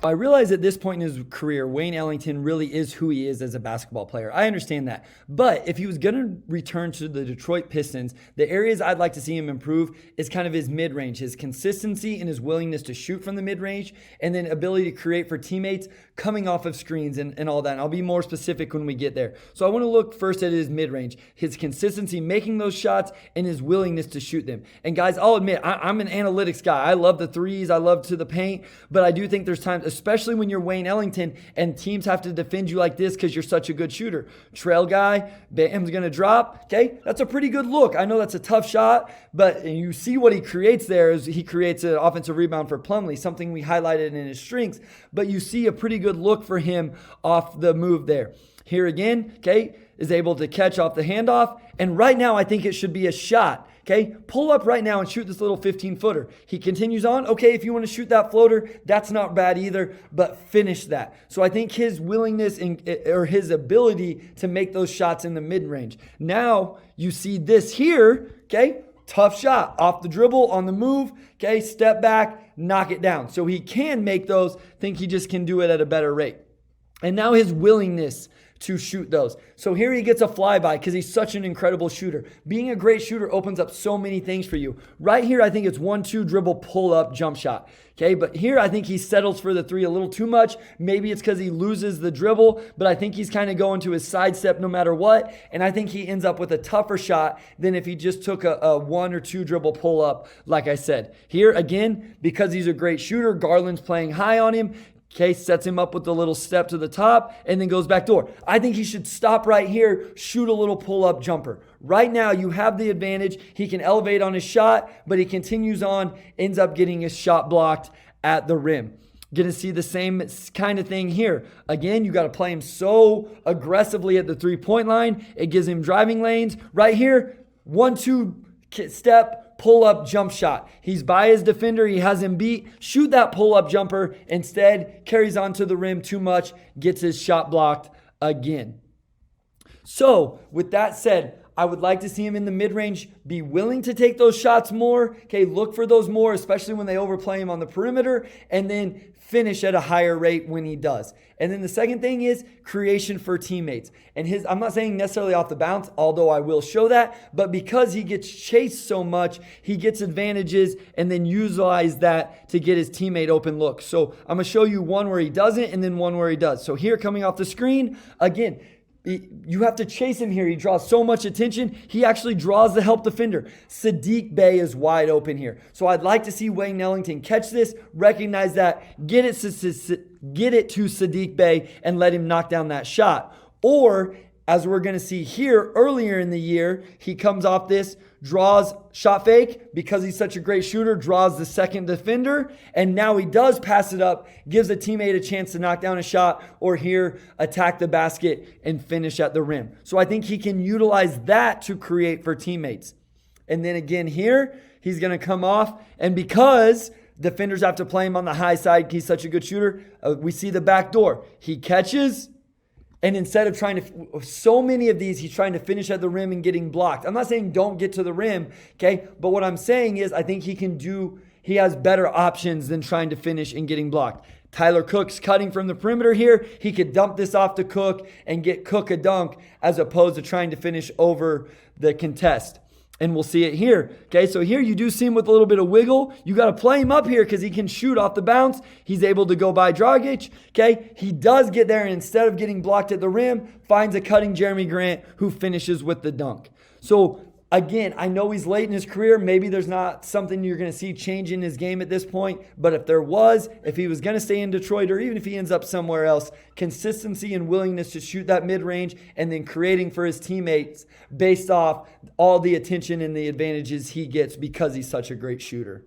I realize at this point in his career, Wayne Ellington really is who he is as a basketball player. I understand that. But if he was going to return to the Detroit Pistons, the areas I'd like to see him improve is kind of his mid-range, his consistency and his willingness to shoot from the mid-range, and then ability to create for teammates coming off of screens and all that. And I'll be more specific when we get there. So I want to look first at his mid-range, his consistency making those shots, and his willingness to shoot them. And guys, I'll admit, I'm an analytics guy. I love the threes. I love to the paint. But I do think there's times, especially when you're Wayne Ellington and teams have to defend you like this because you're such a good shooter. Trail guy, Bam's going to drop. Okay, that's a pretty good look. I know that's a tough shot, but you see what he creates there is he creates an offensive rebound for Plumlee, something we highlighted in his strengths. But you see a pretty good look for him off the move there. Here again, okay, is able to catch off the handoff. And right now, I think it should be a shot. Okay, pull up right now and shoot this little 15-footer. He continues on. Okay, if you want to shoot that floater, that's not bad either, but finish that. So I think his willingness or his ability to make those shots in the mid-range. Now you see this here, okay, tough shot off the dribble, on the move, okay, step back, knock it down. So he can make those, think he just can do it at a better rate. And now his willingness to shoot those. So here he gets a flyby because he's such an incredible shooter. Being a great shooter opens up so many things for you. Right here, I think it's 1-2 dribble, pull up, jump shot. Okay, but here I think he settles for the three a little too much. Maybe it's because he loses the dribble, but I think he's kind of going to his sidestep no matter what. And I think he ends up with a tougher shot than if he just took a 1 or 2 dribble pull up, like I said. Here again, because he's a great shooter, Garland's playing high on him. Okay, sets him up with the little step to the top and then goes back door. I think he should stop right here, shoot a little pull-up jumper. Right now, you have the advantage. He can elevate on his shot, but he continues on, ends up getting his shot blocked at the rim. Going to see the same kind of thing here. Again, you got to play him so aggressively at the three-point line. It gives him driving lanes. Right here, 1-2 step, pull-up jump shot. He's by his defender. He has him beat. Shoot that pull-up jumper. Instead, carries on to the rim too much, gets his shot blocked again. So, with that said, I would like to see him in the mid-range be willing to take those shots more. Okay, look for those more, especially when they overplay him on the perimeter, and then finish at a higher rate when he does. And then the second thing is creation for teammates. And I'm not saying necessarily off the bounce, although I will show that, but because he gets chased so much, he gets advantages and then utilize that to get his teammate open look. So I'm going to show you one where he doesn't and then one where he does. So here coming off the screen, again, you have to chase him here. He draws so much attention. He actually draws the help defender. Saddiq Bey is wide open here. So I'd like to see Wayne Ellington catch this, recognize that, get it to Saddiq Bey, and let him knock down that shot. Or, as we're going to see here earlier in the year, he comes off this, draws shot fake because he's such a great shooter, draws the second defender, and now he does pass it up, gives a teammate a chance to knock down a shot, or here attack the basket and finish at the rim. So I think he can utilize that to create for teammates. And then again here, he's going to come off, and because defenders have to play him on the high side, he's such a good shooter, we see the back door. He catches, and instead of trying to, so many of these, he's trying to finish at the rim and getting blocked. I'm not saying don't get to the rim, okay? But what I'm saying is I think he has better options than trying to finish and getting blocked. Tyler Cook's cutting from the perimeter here. He could dump this off to Cook and get Cook a dunk as opposed to trying to finish over the contest. And we'll see it here. Okay, so here you do see him with a little bit of wiggle. You got to play him up here because he can shoot off the bounce. He's able to go by Dragic. Okay, he does get there, and instead of getting blocked at the rim, finds a cutting Jeremy Grant who finishes with the dunk. So again, I know he's late in his career. Maybe there's not something you're going to see change in his game at this point. But if there was, if he was going to stay in Detroit, or even if he ends up somewhere else, consistency and willingness to shoot that mid-range and then creating for his teammates based off all the attention and the advantages he gets because he's such a great shooter.